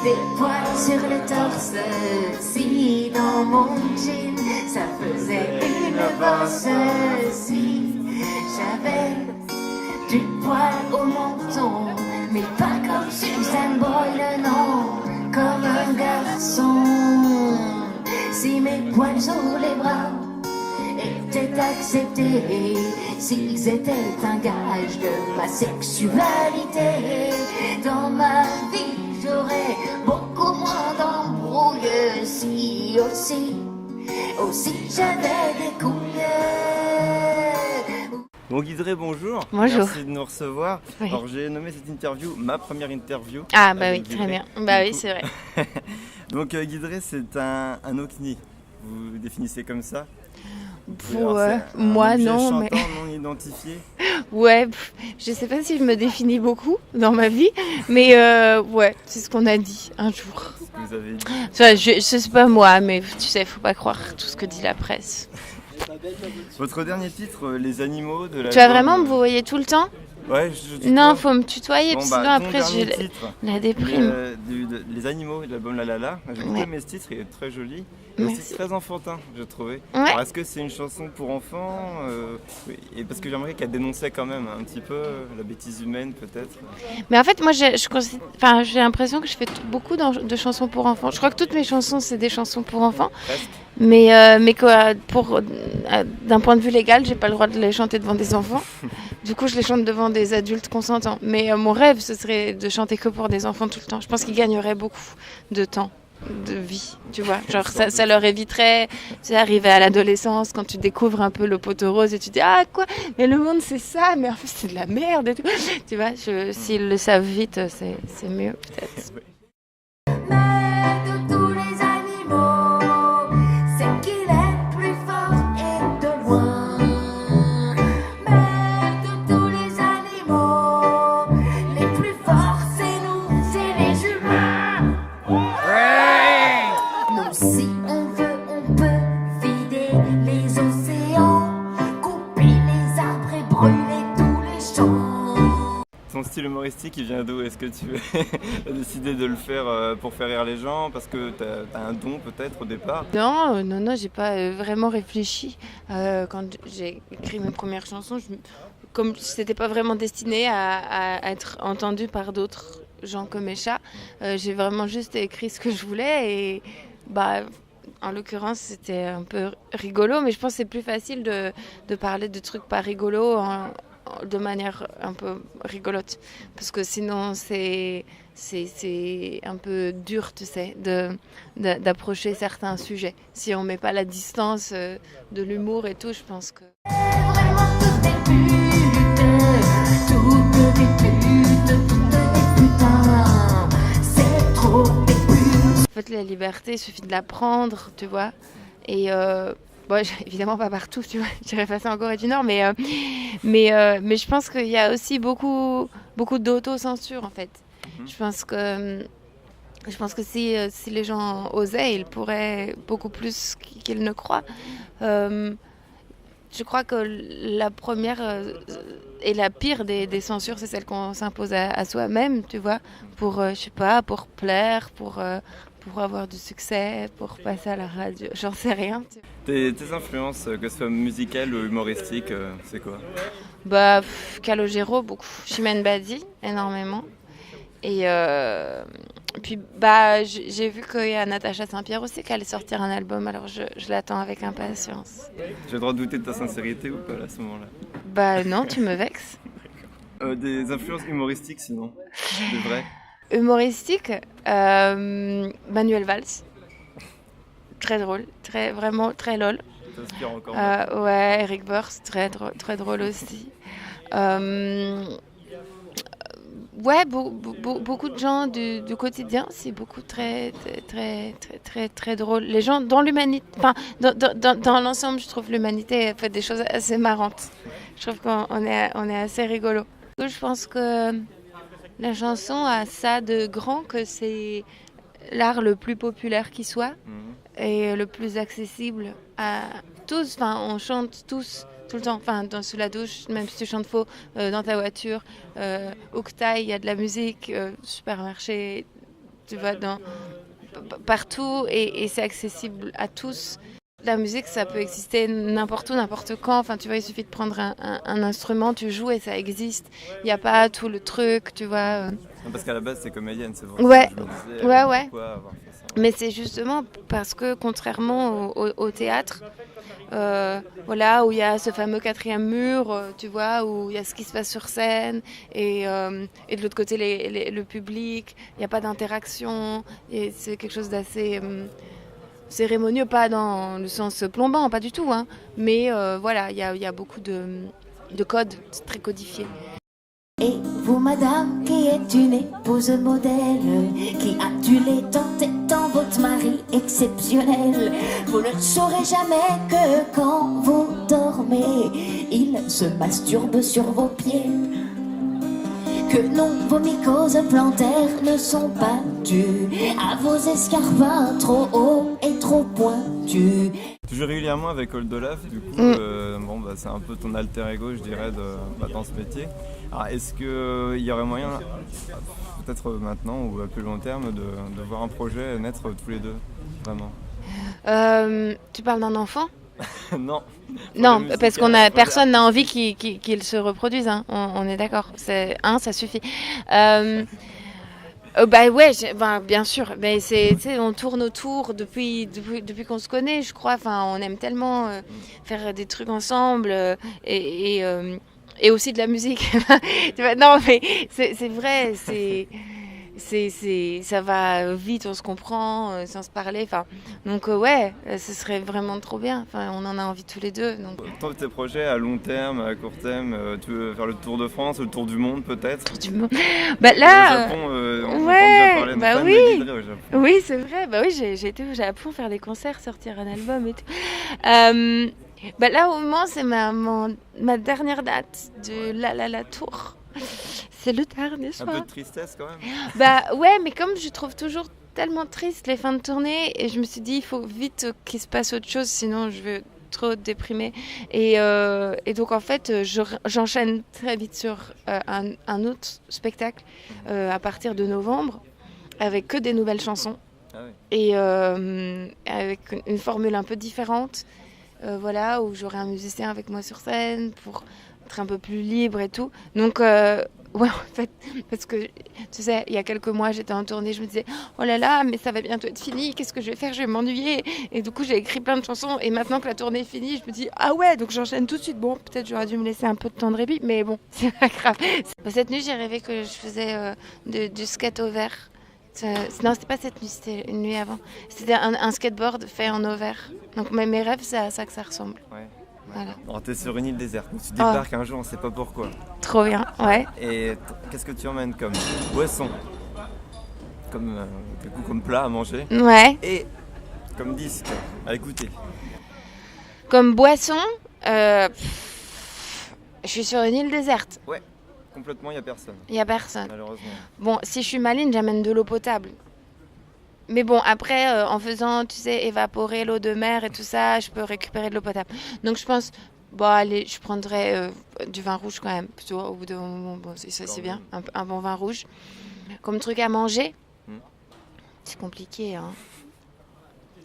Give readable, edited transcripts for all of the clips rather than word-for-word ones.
des poils sur le torse. Si dans mon jean, ça faisait une bosse. Si j'avais du poil au menton, mais pas comme Suzanne Boyle, non, comme un garçon. Si mes poils sur les bras étaient acceptés, s'ils étaient un gage de ma sexualité, dans ma vie j'aurais beaucoup moins d'embrouilles. Si aussi j'avais des couilles. Bon Guidré, bonjour. Bonjour. Merci de nous recevoir. Oui. Alors j'ai nommé cette interview ma première interview. Ah bah oui, avec très Guidré. bien. Bah Du oui, coup- c'est vrai. Donc Guidré, c'est un ovni. Vous définissez comme ça? Pour, Alors, c'est un moi objet non, mais chantant non identifié. ouais, je sais pas si je me définis beaucoup dans ma vie, mais ouais, c'est ce qu'on a dit un jour. Ce que vous avez dit. Enfin, je sais pas moi, mais tu sais, faut pas croire tout ce que dit la presse. Votre dernier titre, Les animaux de la. Tu vas vraiment me voyer tout le temps? Ouais, je tutoie. Non, faut me tutoyer, Bon, parce bah, que sinon ton après j'ai dernier titre, la déprime. Les animaux de l'album La La La. J'ai beaucoup Ouais. aimé ce titre, il est très joli. Et Merci. aussi très enfantin, j'ai trouvé. Ouais. Alors, est-ce que c'est une chanson pour enfants oui, et parce que j'aimerais qu'elle dénonçait quand même un petit peu la bêtise humaine, peut-être. Mais en fait, moi, j'ai l'impression que je fais beaucoup de chansons pour enfants. Je crois que toutes mes chansons, c'est des chansons pour enfants. Presque. Mais quoi, d'un point de vue légal, j'ai pas le droit de les chanter devant des enfants. Du coup, je les chante devant des adultes consentants. Mais mon rêve, ce serait de chanter que pour des enfants tout le temps. Je pense qu'ils gagneraient beaucoup de temps, de vie, tu vois. Genre, ça leur éviterait, tu sais, arriver à l'adolescence, quand tu découvres un peu le poteau rose et tu dis, ah quoi, mais le monde c'est ça, mais en fait c'est de la merde et tout. Tu vois, s'ils le savent vite, c'est mieux peut-être. Mais de tous les animaux, c'est qu'il est plus fort et de loin. Mais de tous les animaux, les plus forts c'est nous, c'est les humains. Nous si on veut, on peut vider les océans, couper les arbres et brûler tous les champs. Ton style humoristique, il vient d'où? Est-ce que tu as décidé de le faire pour faire rire les gens? Parce que tu as un don peut-être au départ? Non, j'ai pas vraiment réfléchi. Quand j'ai écrit mes premières chansons, comme c'était pas vraiment destiné à être entendu par d'autres gens que mes chats, j'ai vraiment juste écrit ce que je voulais et bah en l'occurrence c'était un peu rigolo, mais je pense que c'est plus facile de parler de trucs pas rigolos de manière un peu rigolote, parce que sinon c'est un peu dur, tu sais, d'approcher certains sujets. Si on met pas la distance de l'humour et tout, je pense que... Vraiment toutes des putes, toutes des putes, toutes des putains, c'est trop des putes. En fait, la liberté, il suffit de la prendre, tu vois. Et bon, évidemment pas partout, tu vois. J'irais passer en Corée du Nord, mais je pense qu'il y a aussi beaucoup d'autocensure, en fait. Je pense que si les gens osaient, ils pourraient beaucoup plus qu'ils ne croient. Je crois que la première et la pire des censures, c'est celle qu'on s'impose à soi-même, tu vois, pour, je sais pas, pour plaire, pour avoir du succès, pour passer à la radio, j'en sais rien. Tes influences, que ce soit musicales ou humoristiques, c'est quoi? Bah, Calogero, beaucoup. Chimène Badi, énormément. Et puis, bah, j'ai vu qu'il y a Natacha Saint-Pierre aussi qui allait sortir un album, alors je l'attends avec impatience. J'ai le droit de douter de ta sincérité ou pas à ce moment-là? Bah non, tu me vexes. Des influences humoristiques sinon? De vrai? Humoristique, Manuel Valls. Très drôle, vraiment très lol. T'inspires encore? Ouais, Eric Burst, très drôle aussi. Ouais, beaucoup de gens du quotidien, c'est beaucoup très drôle. Les gens dans l'humanité, enfin, dans l'ensemble, je trouve l'humanité fait des choses assez marrantes. Je trouve qu'on est assez rigolo. Je pense que la chanson a ça de grand, que c'est l'art le plus populaire qui soit et le plus accessible à tous. Enfin, on chante tous tout le temps, enfin, sous la douche, même si tu chantes faux, dans ta voiture, au Ktai, il y a de la musique, supermarché, tu vois, partout et c'est accessible à tous. La musique, ça peut exister n'importe où, n'importe quand. Enfin, tu vois, il suffit de prendre un instrument, tu joues et ça existe. Il n'y a pas tout le truc, tu vois. Parce qu'à la base, c'est comédienne, c'est pour Ouais, ça que je me disais ouais. pourquoi avoir fait ça. Mais c'est justement parce que, contrairement au théâtre, voilà, où il y a ce fameux quatrième mur, tu vois, où il y a ce qui se passe sur scène, et de l'autre côté, le public, il n'y a pas d'interaction, et c'est quelque chose d'assez cérémonieux, pas dans le sens plombant, pas du tout, hein, mais voilà, il y a beaucoup de codes, c'est très codifié. Et vous, madame, qui est une épouse modèle, qui a dû les tenter dans votre mari exceptionnel, vous ne saurez jamais que quand vous dormez, il se masturbe sur vos pieds. Que non, vos mycoses plantaires ne sont pas dues à vos escarpins trop hauts et trop pointus. Tu joues régulièrement avec Old Olaf, du coup, c'est un peu ton alter ego, je dirais, dans ce métier. Alors, est-ce qu'il y aurait moyen, peut-être maintenant ou à plus long terme, de voir un projet naître tous les deux, vraiment? Tu parles d'un enfant? Non. Non, parce personne n'a envie qu'il se reproduise, hein. On est d'accord. Ça suffit. Ouais, bien sûr. Mais on tourne autour depuis qu'on se connaît, je crois. Enfin, on aime tellement faire des trucs ensemble et aussi de la musique. Tu vois, non, mais c'est vrai. Ça va vite, on se comprend sans se parler. Enfin, donc ouais, ce serait vraiment trop bien. Enfin, on en a envie tous les deux. Donc. Toi, tes projets à long terme, à court terme, tu veux faire le tour de France, le tour du monde peut-être? Tour du monde. Bah là. Au Japon, on ouais, entend déjà parler de bah fans oui. de Guidry au Japon. Oui, c'est vrai. Bah oui, j'ai été au Japon faire des concerts, sortir un album et tout. Bah là, au moment, c'est ma dernière date de La Tour. C'est le dernier soir. Un peu de tristesse quand même. Bah ouais, mais comme je trouve toujours tellement triste les fins de tournée, et je me suis dit il faut vite qu'il se passe autre chose, sinon je vais trop déprimer. Et donc en fait, j'enchaîne très vite sur un autre spectacle à partir de novembre, avec que des nouvelles chansons. Ah oui. Et avec une formule un peu différente, voilà, où j'aurai un musicien avec moi sur scène pour être un peu plus libre et tout. Donc ouais, en fait, parce que tu sais, il y a quelques mois, j'étais en tournée, je me disais oh là là, mais ça va bientôt être fini, qu'est-ce que je vais faire, je vais m'ennuyer. Et du coup, j'ai écrit plein de chansons, et maintenant que la tournée est finie, je me dis ah ouais, donc j'enchaîne tout de suite. Bon, peut-être j'aurais dû me laisser un peu de temps de répit, mais bon, c'est pas grave. Cette nuit, j'ai rêvé que je faisais du skate au vert. Non, c'était pas cette nuit, c'était une nuit avant. C'était un skateboard fait en ovaire. Donc mes rêves, c'est à ça que ça ressemble. Ouais. Voilà. Bon, t'es sur une île déserte, tu débarques un jour, on sait pas pourquoi. Trop bien, ouais. Et qu'est-ce que tu emmènes comme boisson, comme plat à manger, Ouais. et comme disque à écouter? Comme boisson, je suis sur une île déserte. Ouais, complètement, il n'y a personne, Il n'y a personne. malheureusement. Bon, si je suis maligne, j'amène de l'eau potable. Mais bon, après, en faisant, tu sais, évaporer l'eau de mer et tout ça, je peux récupérer de l'eau potable. Donc je pense, bon, allez, je prendrais du vin rouge quand même. Plutôt, au bout d'un moment, bon, c'est bien, un bon vin rouge. Comme truc à manger, c'est compliqué, hein.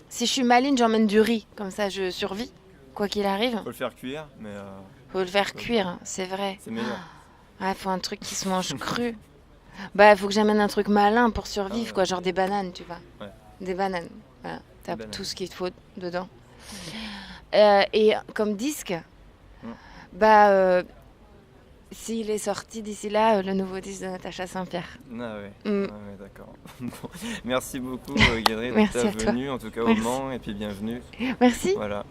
Si je suis maligne, j'emmène du riz. Comme ça, je survis, quoi qu'il arrive. Faut le faire cuire, mais Faut le faire cuire, hein, c'est vrai. c'est meilleur. Ouais, faut un truc qui se mange cru. Bah, faut que j'amène un truc malin pour survivre, quoi, genre des bananes, tu vois. Ouais. Des bananes. Voilà, t'as bananes. tout ce qu'il te faut dedans. Et comme disque, bah, s'il est sorti d'ici là, le nouveau disque de Natacha Saint-Pierre. Ah ouais, Mm. ah ouais, d'accord. Bon, merci beaucoup Guidry Merci d'être à toi. venue, en tout cas au Merci. Mans, et puis bienvenue. Merci. Voilà.